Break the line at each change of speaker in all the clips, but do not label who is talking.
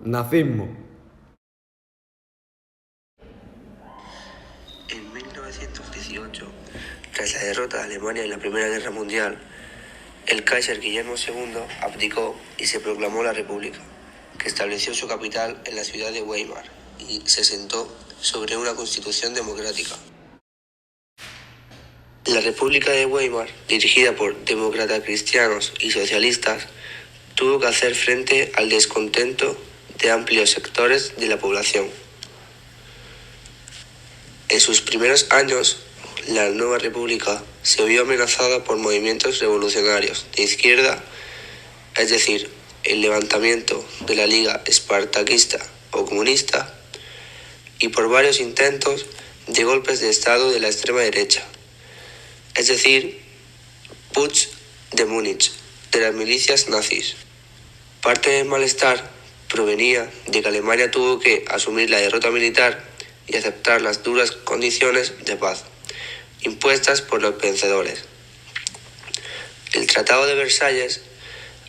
Nazismo.
En 1918, tras la derrota de Alemania en la Primera Guerra Mundial, el Kaiser Guillermo II abdicó y se proclamó la República, que estableció su capital en la ciudad de Weimar y se sentó sobre una constitución democrática. La República de Weimar, dirigida por demócratas cristianos y socialistas, tuvo que hacer frente al descontento de amplios sectores de la población. En sus primeros años, la nueva república se vio amenazada por movimientos revolucionarios de izquierda, es decir, el levantamiento de la Liga Espartaquista o comunista, y por varios intentos de golpes de Estado de la extrema derecha, es decir, Putsch de Múnich, de las milicias nazis. Parte del malestar provenía de que Alemania tuvo que asumir la derrota militar y aceptar las duras condiciones de paz impuestas por los vencedores. El Tratado de Versalles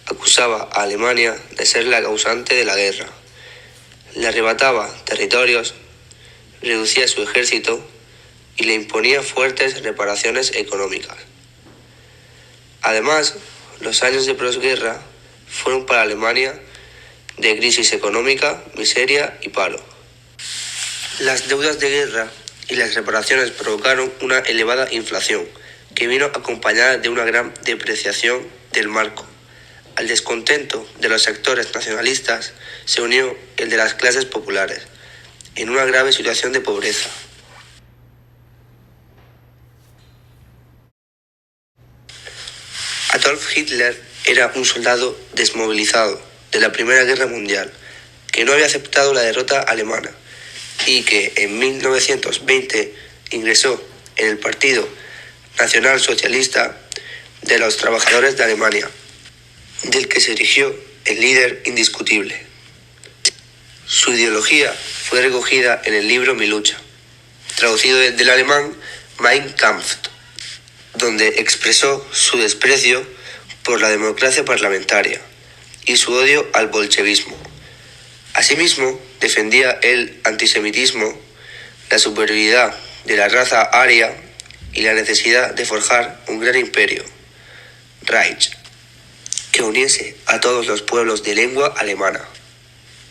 acusaba a Alemania de ser la causante de la guerra, le arrebataba territorios, reducía su ejército y le imponía fuertes reparaciones económicas. Además, los años de posguerra fueron para Alemania de crisis económica, miseria y paro. Las deudas de guerra y las reparaciones provocaron una elevada inflación, que vino acompañada de una gran depreciación del marco. Al descontento de los sectores nacionalistas se unió el de las clases populares, en una grave situación de pobreza. Adolf Hitler era un soldado desmovilizado de la Primera Guerra Mundial, que no había aceptado la derrota alemana y que en 1920 ingresó en el Partido Nacional Socialista de los Trabajadores de Alemania, del que se erigió el líder indiscutible. Su ideología fue recogida en el libro Mi lucha, traducido del alemán Mein Kampf, donde expresó su desprecio por la democracia parlamentaria y su odio al bolchevismo. Asimismo, defendía el antisemitismo, la superioridad de la raza aria y la necesidad de forjar un gran imperio, Reich, que uniese a todos los pueblos de lengua alemana.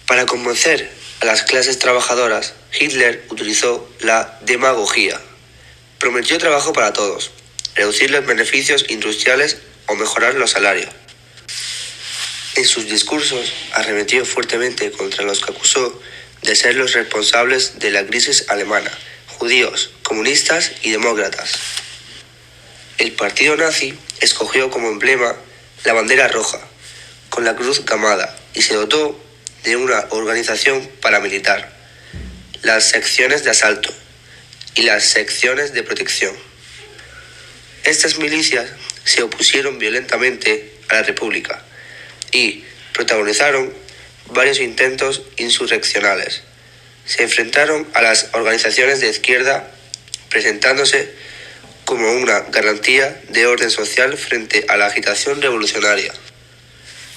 Para convencer a las clases trabajadoras, Hitler utilizó la demagogia. Prometió trabajo para todos, reducir los beneficios industriales o mejorar los salarios. En sus discursos arremetió fuertemente contra los que acusó de ser los responsables de la crisis alemana, judíos, comunistas y demócratas. El partido nazi escogió como emblema la bandera roja, con la cruz gamada, y se dotó de una organización paramilitar, las secciones de asalto y las secciones de protección. Estas milicias se opusieron violentamente a la República y protagonizaron varios intentos insurreccionales. Se enfrentaron a las organizaciones de izquierda, presentándose como una garantía de orden social frente a la agitación revolucionaria.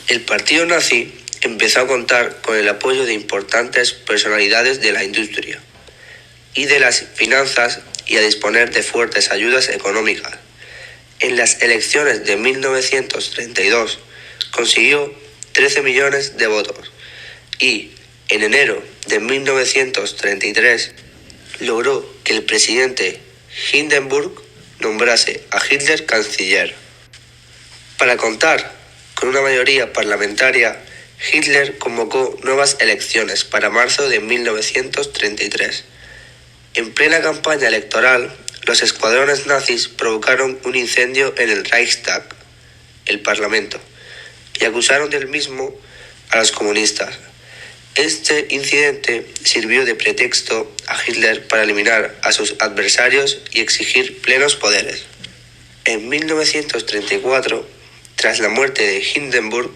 El partido nazi empezó a contar con el apoyo de importantes personalidades de la industria y de las finanzas y a disponer de fuertes ayudas económicas. En las elecciones de 1932 consiguió 13 millones de votos y en enero de 1933 logró que el presidente Hindenburg nombrase a Hitler canciller. Para contar con una mayoría parlamentaria, Hitler convocó nuevas elecciones para marzo de 1933. En plena campaña electoral, los escuadrones nazis provocaron un incendio en el Reichstag, el Parlamento, y acusaron del mismo a los comunistas. Este incidente sirvió de pretexto a Hitler para eliminar a sus adversarios y exigir plenos poderes. En 1934, tras la muerte de Hindenburg,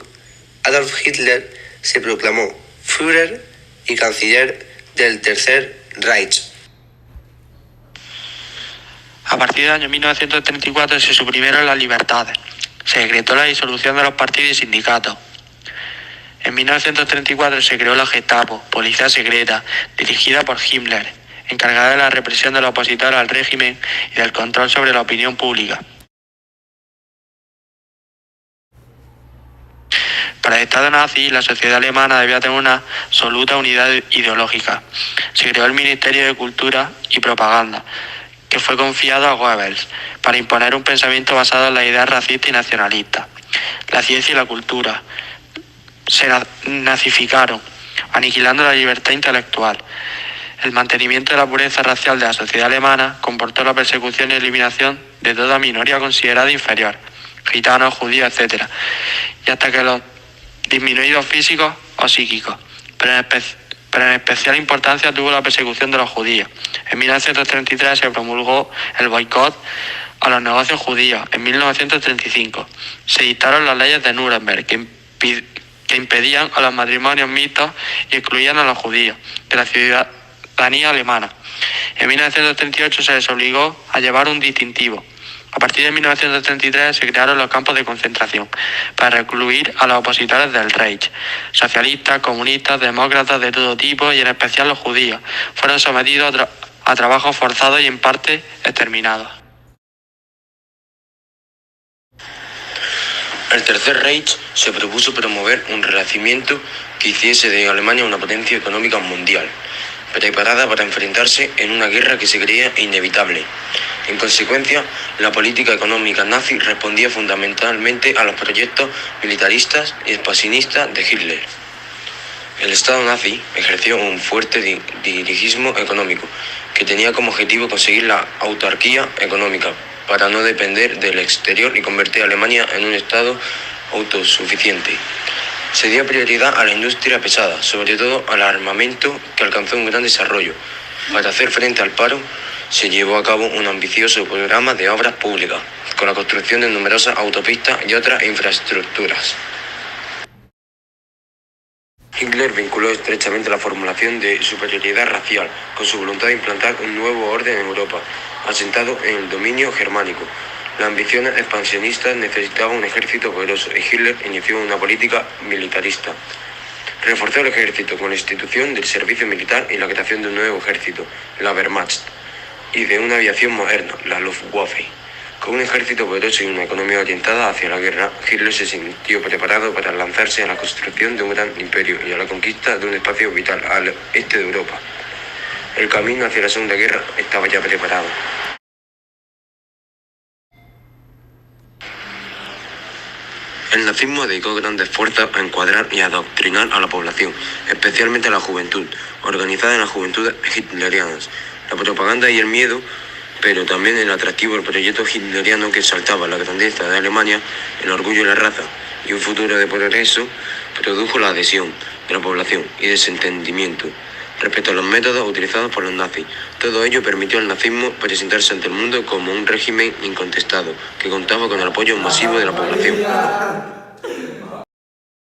Adolf Hitler se proclamó Führer y canciller del Tercer Reich.
A partir del año 1934 se suprimieron las libertades. Se decretó la disolución de los partidos y sindicatos. En 1934 se creó la Gestapo, policía secreta, dirigida por Himmler, encargada de la represión de los opositores al régimen y del control sobre la opinión pública. Para el Estado nazi, la sociedad alemana debía tener una absoluta unidad ideológica. Se creó el Ministerio de Cultura y Propaganda, que fue confiado a Goebbels, para imponer un pensamiento basado en las ideas racistas y nacionalistas. La ciencia y la cultura se nazificaron, aniquilando la libertad intelectual. El mantenimiento de la pureza racial de la sociedad alemana comportó la persecución y eliminación de toda minoría considerada inferior, gitanos, judíos, etc., y hasta que los disminuidos físicos o psíquicos, pero en especial importancia tuvo la persecución de los judíos. En 1933 se promulgó el boicot a los negocios judíos. En 1935 se dictaron las leyes de Nuremberg que impedían a los matrimonios mixtos y excluían a los judíos de la ciudadanía alemana. En 1938 se les obligó a llevar un distintivo. A partir de 1933 se crearon los campos de concentración para recluir a los opositores del Reich. Socialistas, comunistas, demócratas de todo tipo y en especial los judíos fueron sometidos a trabajos forzados y en parte exterminados.
El Tercer Reich se propuso promover un renacimiento que hiciese de Alemania una potencia económica mundial, preparada para enfrentarse en una guerra que se creía inevitable. En consecuencia, la política económica nazi respondía fundamentalmente a los proyectos militaristas y expansionistas de Hitler. El Estado nazi ejerció un fuerte dirigismo económico, que tenía como objetivo conseguir la autarquía económica, para no depender del exterior y convertir a Alemania en un Estado autosuficiente. Se dio prioridad a la industria pesada, sobre todo al armamento, que alcanzó un gran desarrollo. Para hacer frente al paro, se llevó a cabo un ambicioso programa de obras públicas, con la construcción de numerosas autopistas y otras infraestructuras. Hitler vinculó estrechamente la formulación de superioridad racial con su voluntad de implantar un nuevo orden en Europa, asentado en el dominio germánico. Las ambiciones expansionistas necesitaban un ejército poderoso y Hitler inició una política militarista. Reforzó el ejército con la institución del servicio militar y la creación de un nuevo ejército, la Wehrmacht, y de una aviación moderna, la Luftwaffe. Con un ejército poderoso y una economía orientada hacia la guerra, Hitler se sintió preparado para lanzarse a la construcción de un gran imperio y a la conquista de un espacio vital al este de Europa. El camino hacia la Segunda Guerra estaba ya preparado. El nazismo dedicó grandes fuerzas a encuadrar y adoctrinar a la población, especialmente a la juventud, organizada en las juventudes hitlerianas. La propaganda y el miedo, pero también el atractivo del proyecto hitleriano que exaltaba la grandeza de Alemania, el orgullo de la raza y un futuro de progreso, produjo la adhesión de la población y desentendimiento respecto a los métodos utilizados por los nazis. Todo ello permitió al nazismo presentarse ante el mundo como un régimen incontestado, que contaba con el apoyo masivo de la población.